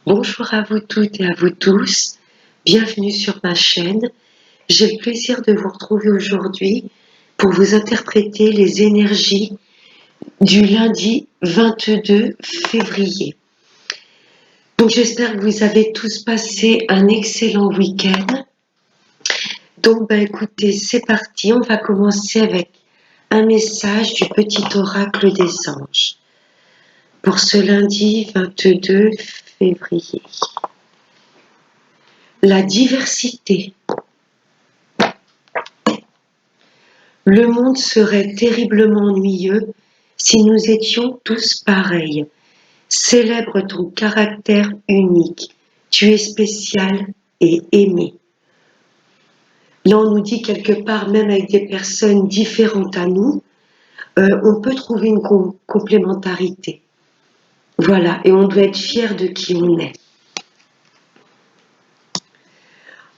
Bonjour à vous toutes et à vous tous, bienvenue sur ma chaîne. J'ai le plaisir de vous retrouver aujourd'hui pour vous interpréter les énergies du lundi 22 février. Donc j'espère que vous avez tous passé un excellent week-end. Donc écoutez, c'est parti, on va commencer avec un message du petit oracle des anges pour ce lundi 22 février. La diversité. Le monde serait terriblement ennuyeux si nous étions tous pareils. Célèbre ton caractère unique. Tu es spécial et aimé. Là, on nous dit quelque part, même avec des personnes différentes à nous, on peut trouver une complémentarité. Voilà, et on doit être fier de qui on est.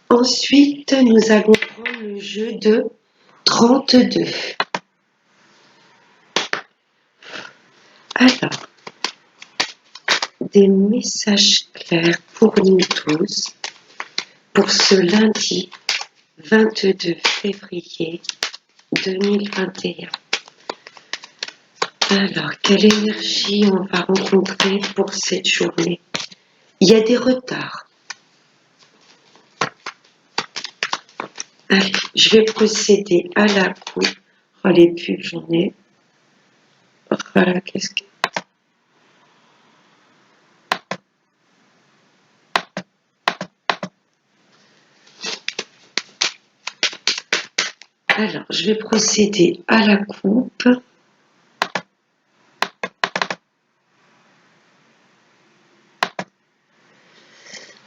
Ensuite, nous allons prendre le jeu de 32. Alors, des messages clairs pour nous tous pour ce lundi 22 février 2021. Alors, quelle énergie on va rencontrer pour cette journée? Il y a des retards. Allez, je vais procéder à la coupe. Oh, les pubs, j'en ai. Voilà, qu'est-ce que... Alors, je vais procéder à la coupe.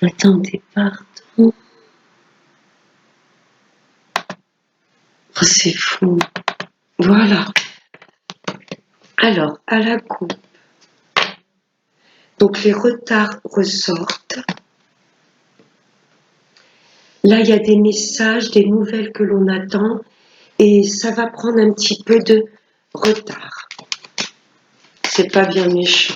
Attendez, pardon. Oh, c'est fou. Voilà. Alors, à la coupe. Donc, les retards ressortent. Là, il y a des messages, des nouvelles que l'on attend et ça va prendre un petit peu de retard. C'est pas bien méchant.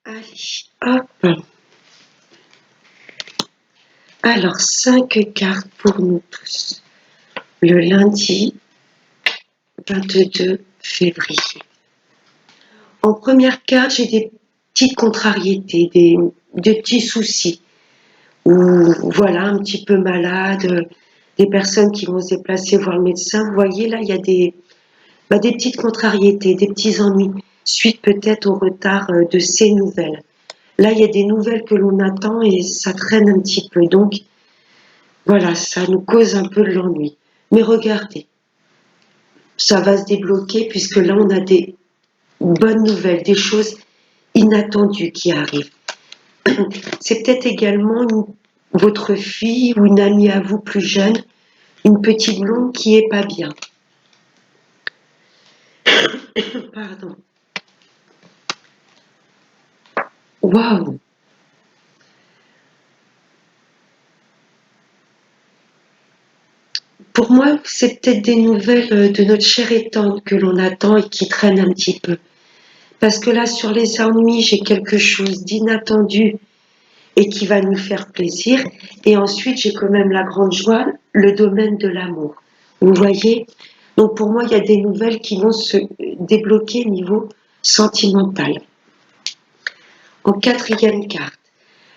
Allez, hop. Alors, 5 cartes pour nous tous. Le lundi 22 février. En première carte, j'ai des petites contrariétés, des petits soucis. Ou voilà, un petit peu malade, des personnes qui vont se déplacer voir le médecin. Vous voyez, là, il y a des petites contrariétés, des petits ennuis, suite peut-être au retard de ces nouvelles. Là, il y a des nouvelles que l'on attend et ça traîne un petit peu. Donc, voilà, ça nous cause un peu de l'ennui. Mais regardez, ça va se débloquer puisque là, on a des bonnes nouvelles, des choses inattendues qui arrivent. C'est peut-être également votre fille ou une amie à vous plus jeune, une petite blonde qui est pas bien. Pardon. Waouh! Pour moi, c'est peut-être des nouvelles de notre chère et tendre que l'on attend et qui traînent un petit peu. Parce que là, sur les ennuis, j'ai quelque chose d'inattendu et qui va nous faire plaisir. Et ensuite, j'ai quand même la grande joie, le domaine de l'amour. Vous voyez? Donc pour moi, il y a des nouvelles qui vont se débloquer au niveau sentimental. En quatrième carte,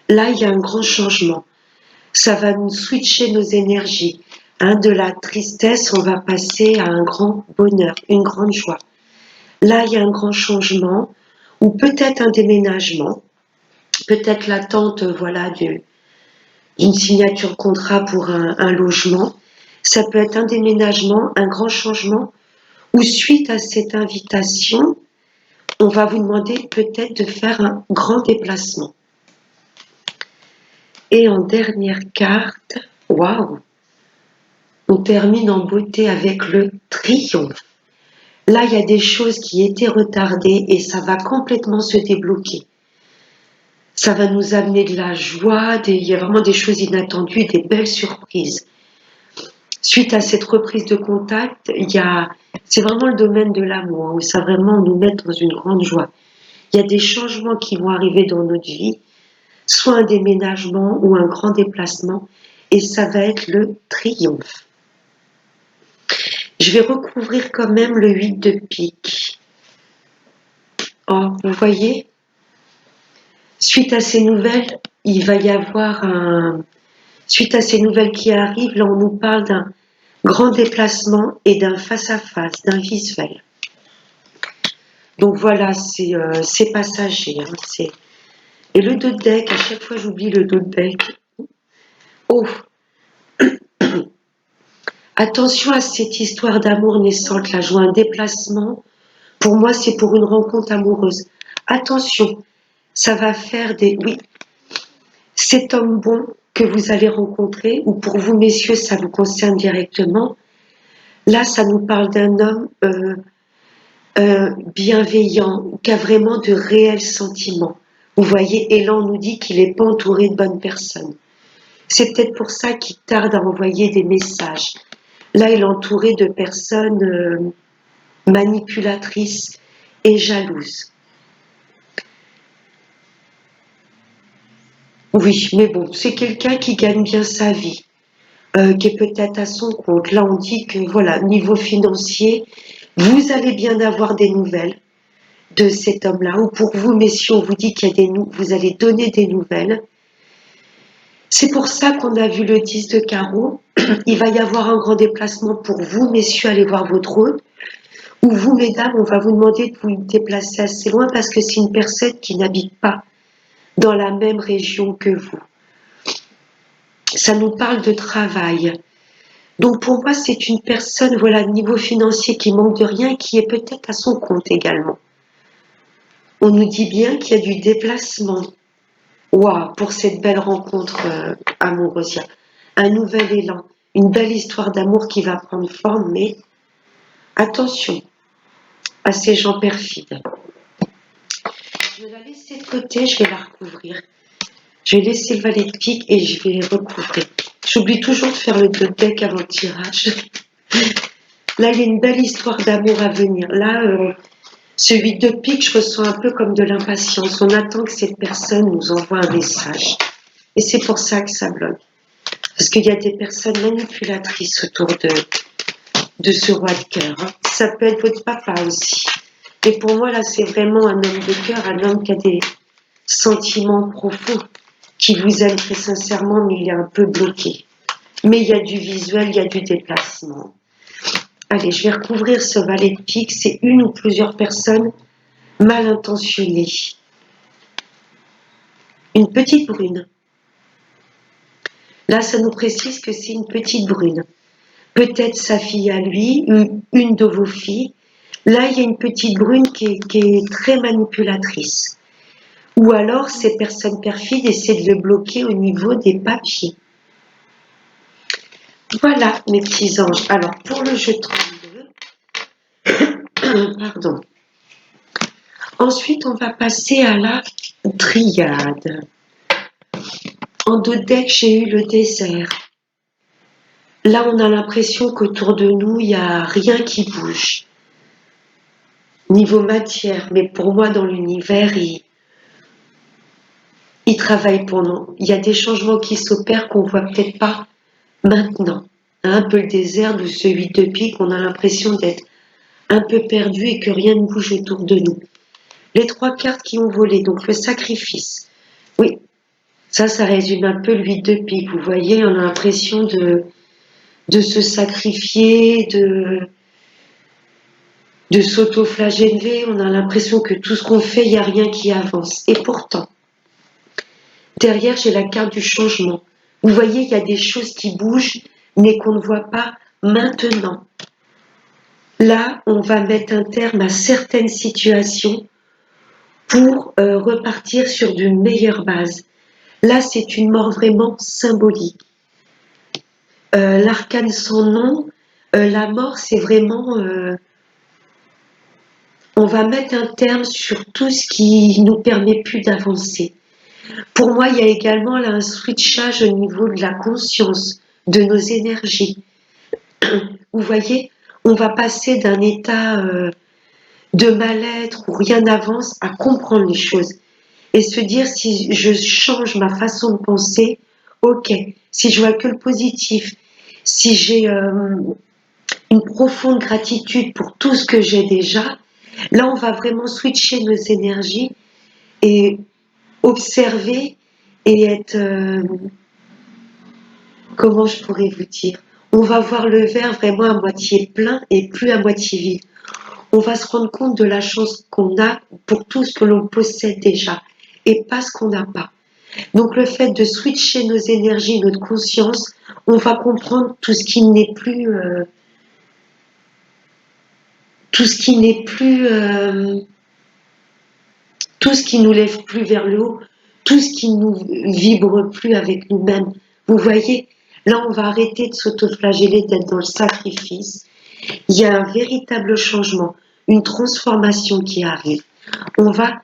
là, il y a un grand changement. Ça va nous switcher nos énergies. De la tristesse, on va passer à un grand bonheur, une grande joie. Là, il y a un grand changement, ou peut-être un déménagement, peut-être l'attente, voilà, d'une signature de contrat pour un logement. Ça peut être un déménagement, un grand changement, ou suite à cette invitation, on va vous demander peut-être de faire un grand déplacement. Et en dernière carte, waouh, on termine en beauté avec le triomphe. Là, il y a des choses qui étaient retardées et ça va complètement se débloquer. Ça va nous amener de la joie, il y a vraiment des choses inattendues, des belles surprises. suite à cette reprise de contact, c'est vraiment le domaine de l'amour, où ça vraiment nous met dans une grande joie. Il y a des changements qui vont arriver dans notre vie, soit un déménagement ou un grand déplacement, et ça va être le triomphe. Je vais recouvrir quand même le 8 de pique. Oh, vous voyez, suite à ces nouvelles, il va y avoir suite à ces nouvelles qui arrivent, là on nous parle d'un grand déplacement et d'un face-à-face, d'un visuel. Donc voilà, c'est passager. Hein, et le dos de deck, à chaque fois j'oublie le dos de deck. Oh, attention à cette histoire d'amour naissante, là, je vois un déplacement. Pour moi, c'est pour une rencontre amoureuse. Attention, ça va faire des... Oui, cet homme bon que vous allez rencontrer, ou pour vous, messieurs, ça vous concerne directement. Là, ça nous parle d'un homme bienveillant, qui a vraiment de réels sentiments. Vous voyez, et là, on nous dit qu'il n'est pas entouré de bonnes personnes. C'est peut-être pour ça qu'il tarde à envoyer des messages. Là, il est entouré de personnes manipulatrices et jalouses. Oui, mais bon, c'est quelqu'un qui gagne bien sa vie, qui est peut-être à son compte. Là, on dit que, voilà, niveau financier, vous allez bien avoir des nouvelles de cet homme-là, ou pour vous, messieurs, on vous dit qu'il y a vous allez donner des nouvelles. C'est pour ça qu'on a vu le 10 de carreau. Il va y avoir un grand déplacement pour vous, messieurs, allez voir votre hôte. Ou vous, mesdames, on va vous demander de vous déplacer assez loin parce que c'est une personne qui n'habite pas dans la même région que vous. Ça nous parle de travail. Donc pour moi, c'est une personne, voilà, niveau financier qui manque de rien, qui est peut-être à son compte également. On nous dit bien qu'il y a du déplacement. Waouh, pour cette belle rencontre amoureuse. Il y a un nouvel élan, une belle histoire d'amour qui va prendre forme, mais attention à ces gens perfides. Je vais la laisser de côté, je vais la recouvrir. Je vais laisser le valet de pique et je vais les recouvrir. J'oublie toujours de faire le deux deck avant le tirage. Là, il y a une belle histoire d'amour à venir. Là, ce 8 de pique, je ressens un peu comme de l'impatience. On attend que cette personne nous envoie un message. Et c'est pour ça que ça bloque. Parce qu'il y a des personnes manipulatrices autour de ce roi de cœur. Hein. Ça peut être votre papa aussi. Et pour moi, là, c'est vraiment un homme de cœur, un homme qui a des sentiments profonds, qui vous aime très sincèrement, mais il est un peu bloqué. Mais il y a du visuel, il y a du déplacement. Allez, je vais recouvrir ce valet de pique. C'est une ou plusieurs personnes mal intentionnées. Une petite brune. Là, ça nous précise que c'est une petite brune. Peut-être sa fille à lui, une de vos filles. Là, il y a une petite brune qui est très manipulatrice. Ou alors, ces personnes perfides essaient de le bloquer au niveau des papiers. Voilà, mes petits anges. Alors, pour le jeu 32, pardon. Ensuite, on va passer à la triade. En dos de deck, j'ai eu le désert. Là, on a l'impression qu'autour de nous, il n'y a rien qui bouge. Niveau matière, mais pour moi, dans l'univers, il travaille pour nous. Il y a des changements qui s'opèrent qu'on ne voit peut-être pas maintenant. Un peu le désert de ce 8 de pique, on a l'impression d'être un peu perdu et que rien ne bouge autour de nous. Les 3 cartes qui ont volé, donc le sacrifice. Oui, ça résume un peu le 8 de pique. Vous voyez, on a l'impression de se sacrifier, de s'auto-flageller. On a l'impression que tout ce qu'on fait, il n'y a rien qui avance. Et pourtant, derrière, j'ai la carte du changement. Vous voyez, il y a des choses qui bougent, mais qu'on ne voit pas maintenant. Là, on va mettre un terme à certaines situations pour repartir sur de meilleures bases. Là, c'est une mort vraiment symbolique. L'arcane sans nom, la mort, c'est vraiment... on va mettre un terme sur tout ce qui nous permet plus d'avancer. Pour moi, il y a également là un switchage au niveau de la conscience, de nos énergies. Vous voyez, on va passer d'un état de mal-être où rien n'avance à comprendre les choses et se dire si je change ma façon de penser, ok, si je vois que le positif, si j'ai une profonde gratitude pour tout ce que j'ai déjà, là on va vraiment switcher nos énergies et observer et être, comment je pourrais vous dire, on va voir le verre vraiment à moitié plein et plus à moitié vide. On va se rendre compte de la chance qu'on a pour tout ce que l'on possède déjà et pas ce qu'on n'a pas. Donc le fait de switcher nos énergies, notre conscience, on va comprendre tout ce qui n'est plus, tout ce qui n'est plus, tout ce qui nous lève plus vers le haut, tout ce qui nous vibre plus avec nous-mêmes. Vous voyez, là on va arrêter de s'autoflageller, d'être dans le sacrifice. Il y a un véritable changement, une transformation qui arrive. On va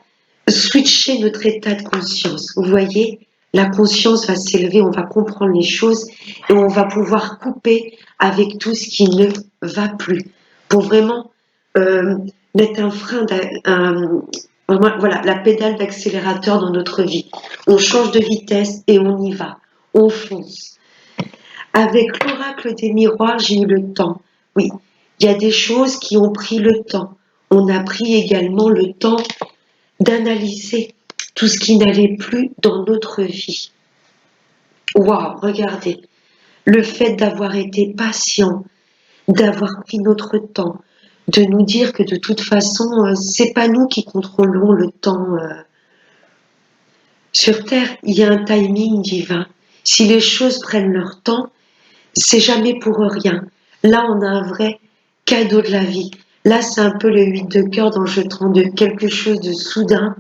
switcher notre état de conscience. Vous voyez, la conscience va s'élever, on va comprendre les choses et on va pouvoir couper avec tout ce qui ne va plus pour vraiment mettre un frein, voilà, la pédale d'accélérateur dans notre vie. On change de vitesse et on y va, on fonce. Avec l'oracle des miroirs, j'ai eu le temps. Oui, il y a des choses qui ont pris le temps. On a pris également le temps d'analyser tout ce qui n'allait plus dans notre vie. Waouh, regardez, le fait d'avoir été patient, d'avoir pris notre temps, de nous dire que de toute façon, c'est pas nous qui contrôlons le temps. Sur Terre, il y a un timing divin. Si les choses prennent leur temps, c'est jamais pour rien. Là, on a un vrai cadeau de la vie. Là, c'est un peu le 8 de cœur dans le jeton de quelque chose de soudain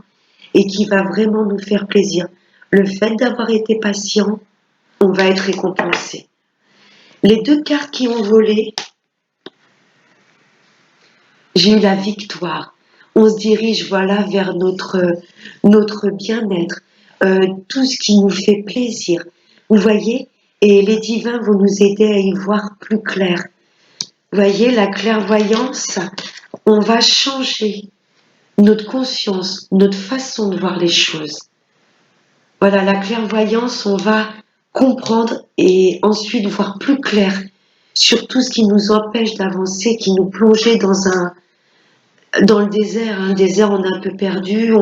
et qui va vraiment nous faire plaisir. Le fait d'avoir été patient, on va être récompensé. Les deux cartes qui ont volé, j'ai eu la victoire. On se dirige voilà vers notre bien-être, tout ce qui nous fait plaisir. Vous voyez, et les divins vont nous aider à y voir plus clair. Vous voyez, la clairvoyance, on va changer notre conscience, notre façon de voir les choses. Voilà, la clairvoyance, on va comprendre et ensuite voir plus clair sur tout ce qui nous empêche d'avancer, qui nous plongeait dans le désert. Un désert, on est un peu perdu,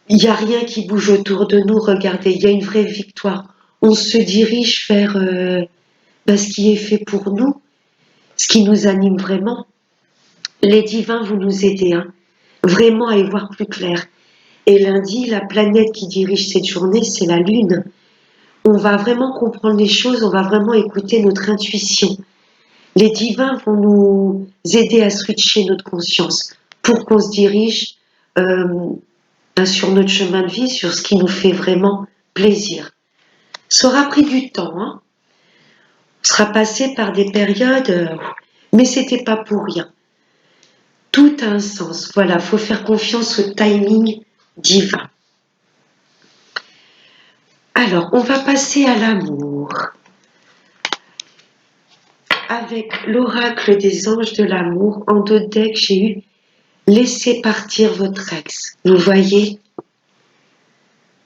il n'y a rien qui bouge autour de nous. Regardez, il y a une vraie victoire. On se dirige vers ce qui est fait pour nous, ce qui nous anime vraiment. Les divins vont nous aider, hein, vraiment à y voir plus clair. Et lundi, la planète qui dirige cette journée, c'est la Lune. On va vraiment comprendre les choses, on va vraiment écouter notre intuition. Les divins vont nous aider à switcher notre conscience pour qu'on se dirige sur notre chemin de vie, sur ce qui nous fait vraiment plaisir. Ça aura pris du temps, hein. On sera passé par des périodes, mais c'était pas pour rien. Tout a un sens. Voilà, faut faire confiance au timing divin. Alors, on va passer à l'amour. Avec l'oracle des anges de l'amour, en deux decks, j'ai eu laissez partir votre ex. Vous voyez,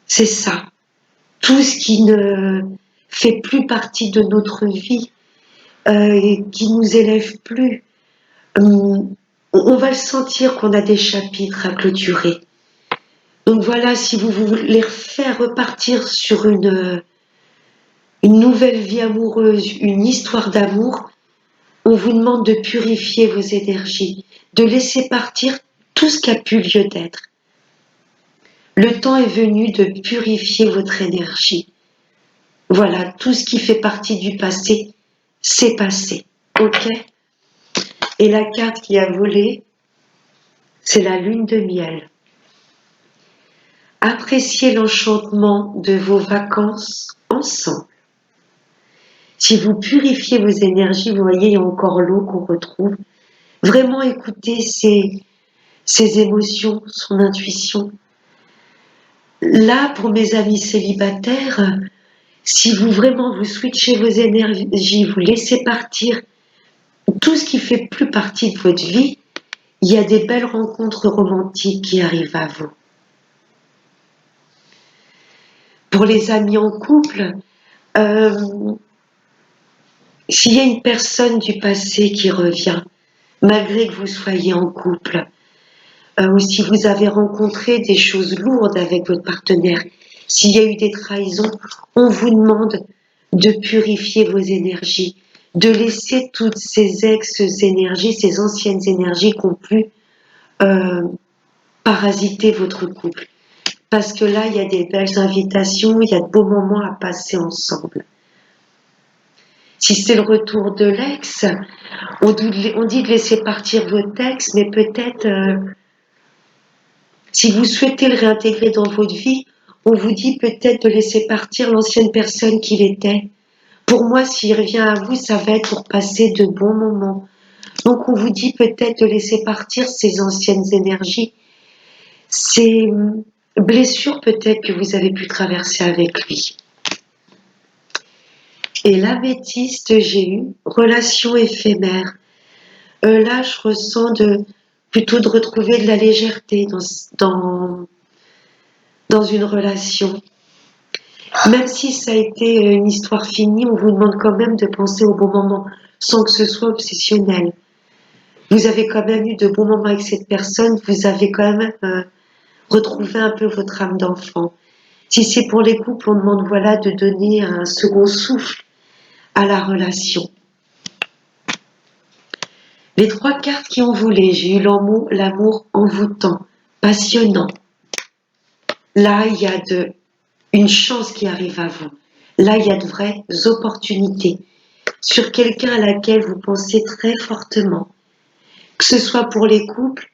c'est ça. Tout ce qui ne fait plus partie de notre vie, qui nous élève plus, on va le sentir qu'on a des chapitres à clôturer. Donc voilà, si vous voulez faire repartir sur une nouvelle vie amoureuse, une histoire d'amour, on vous demande de purifier vos énergies, de laisser partir tout ce qui a pu lieu d'être. Le temps est venu de purifier votre énergie. Voilà, tout ce qui fait partie du passé, c'est passé. Ok? Et la carte qui a volé, c'est la lune de miel. Appréciez l'enchantement de vos vacances ensemble. Si vous purifiez vos énergies, vous voyez, il y a encore l'eau qu'on retrouve. Vraiment écoutez ses émotions, son intuition. Là, pour mes amis célibataires, Si vous vraiment vous switchez vos énergies, vous laissez partir tout ce qui fait plus partie de votre vie, il y a des belles rencontres romantiques qui arrivent à vous. Pour les amis en couple, s'il y a une personne du passé qui revient, malgré que vous soyez en couple, ou si vous avez rencontré des choses lourdes avec votre partenaire, s'il y a eu des trahisons, on vous demande de purifier vos énergies, de laisser toutes ces ex-énergies, ces anciennes énergies qui ont pu parasiter votre couple. Parce que là, il y a des belles invitations, il y a de beaux moments à passer ensemble. Si c'est le retour de l'ex, on dit de laisser partir votre ex, mais peut-être, si vous souhaitez le réintégrer dans votre vie, on vous dit peut-être de laisser partir l'ancienne personne qu'il était. Pour moi, s'il revient à vous, ça va être pour passer de bons moments. Donc on vous dit peut-être de laisser partir ces anciennes énergies, ces blessures peut-être que vous avez pu traverser avec lui. Et l'améthyste, j'ai eu relation éphémère. Là, je ressens plutôt de retrouver de la légèreté dans une relation. Même si ça a été une histoire finie, on vous demande quand même de penser au bon moment, sans que ce soit obsessionnel. Vous avez quand même eu de bons moments avec cette personne, vous avez quand même retrouvé un peu votre âme d'enfant. Si c'est pour les couples, on demande voilà de donner un second souffle à la relation. Les 3 cartes qui ont volé, j'ai eu l'amour envoûtant, passionnant. Là, il y a une chance qui arrive à vous. Là, il y a de vraies opportunités sur quelqu'un à laquelle vous pensez très fortement. Que ce soit pour les couples,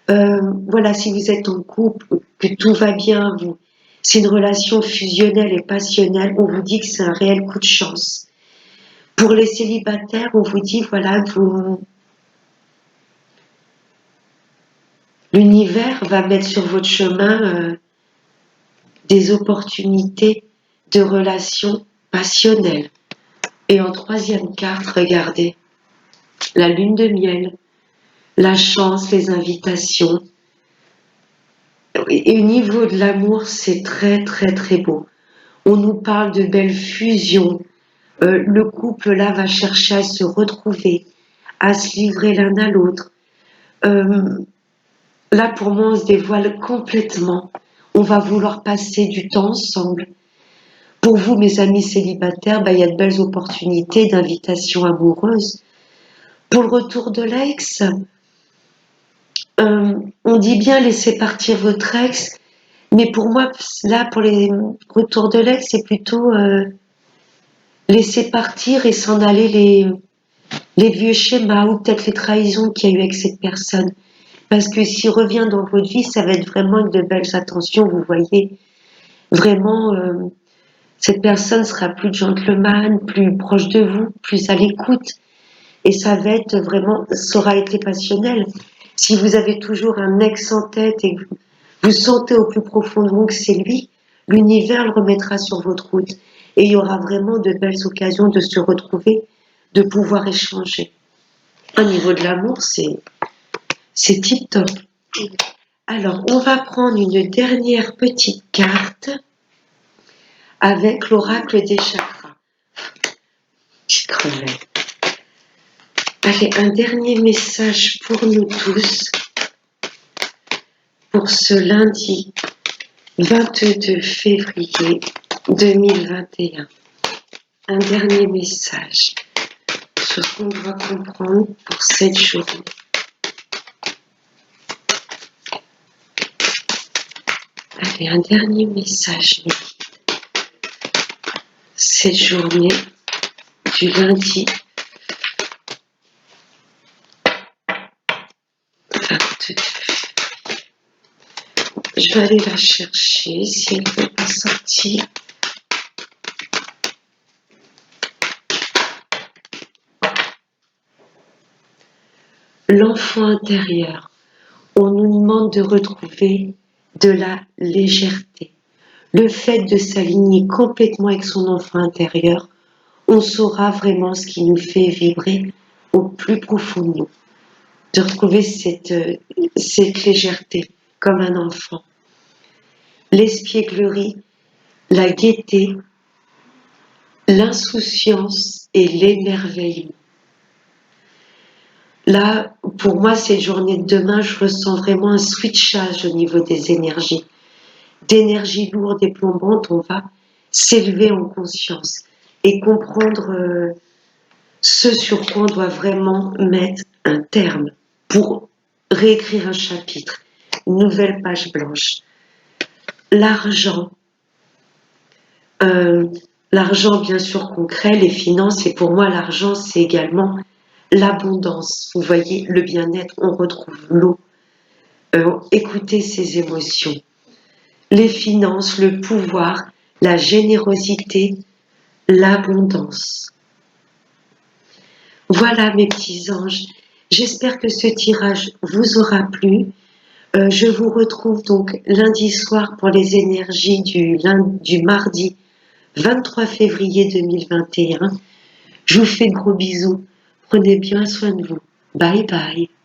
voilà, si vous êtes en couple, que tout va bien, c'est une relation fusionnelle et passionnelle, on vous dit que c'est un réel coup de chance. Pour les célibataires, on vous dit, voilà, l'univers va mettre sur votre chemin des opportunités de relations passionnelles. Et en 3e carte, regardez, la lune de miel, la chance, les invitations. Et au niveau de l'amour, c'est très très très beau. On nous parle de belles fusions. Le couple là va chercher à se retrouver, à se livrer l'un à l'autre. Là, pour moi, on se dévoile complètement. On va vouloir passer du temps ensemble. Pour vous, mes amis célibataires, il y a de belles opportunités d'invitation amoureuse. Pour le retour de l'ex, on dit bien laisser partir votre ex, mais pour moi, là, pour les retours de l'ex, c'est plutôt laisser partir et s'en aller les vieux schémas ou peut-être les trahisons qu'il y a eu avec cette personne. Parce que s'il revient dans votre vie, ça va être vraiment de belles attentions, vous voyez. Vraiment, cette personne sera plus gentleman, plus proche de vous, plus à l'écoute. Et ça va être vraiment, ça aura été passionnel. Si vous avez toujours un ex en tête et que vous sentez au plus profond de vous que c'est lui, l'univers le remettra sur votre route. Et il y aura vraiment de belles occasions de se retrouver, de pouvoir échanger. Au niveau de l'amour, c'est tip top. Alors, on va prendre une dernière petite carte avec l'oracle des chakras. Petite crevette. Allez, un dernier message pour nous tous pour ce lundi 22 février 2021. Un dernier message sur ce qu'on doit comprendre pour cette journée. Allez, un dernier message. Cette journée du lundi 22. Je vais aller la chercher si elle ne veut pas sortir. L'enfant intérieur. On nous demande de retrouver de la légèreté. le fait de s'aligner complètement avec son enfant intérieur, on saura vraiment ce qui nous fait vibrer au plus profond de nous, de retrouver cette légèreté comme un enfant. L'espièglerie, la gaieté, l'insouciance et l'émerveillement. Là, pour moi, cette journée de demain, je ressens vraiment un switchage au niveau des énergies. D'énergie lourde et plombante, on va s'élever en conscience et comprendre ce sur quoi on doit vraiment mettre un terme pour réécrire un chapitre, une nouvelle page blanche. L'argent, euh, l'argent bien sûr concret, les finances, et pour moi l'argent c'est également l'abondance. Vous voyez, le bien-être, on retrouve l'eau, écouter ses émotions. Les finances, le pouvoir, la générosité, l'abondance. Voilà mes petits anges, j'espère que ce tirage vous aura plu. Je vous retrouve donc lundi soir pour les énergies du mardi 23 février 2021. Je vous fais de gros bisous, prenez bien soin de vous. Bye bye.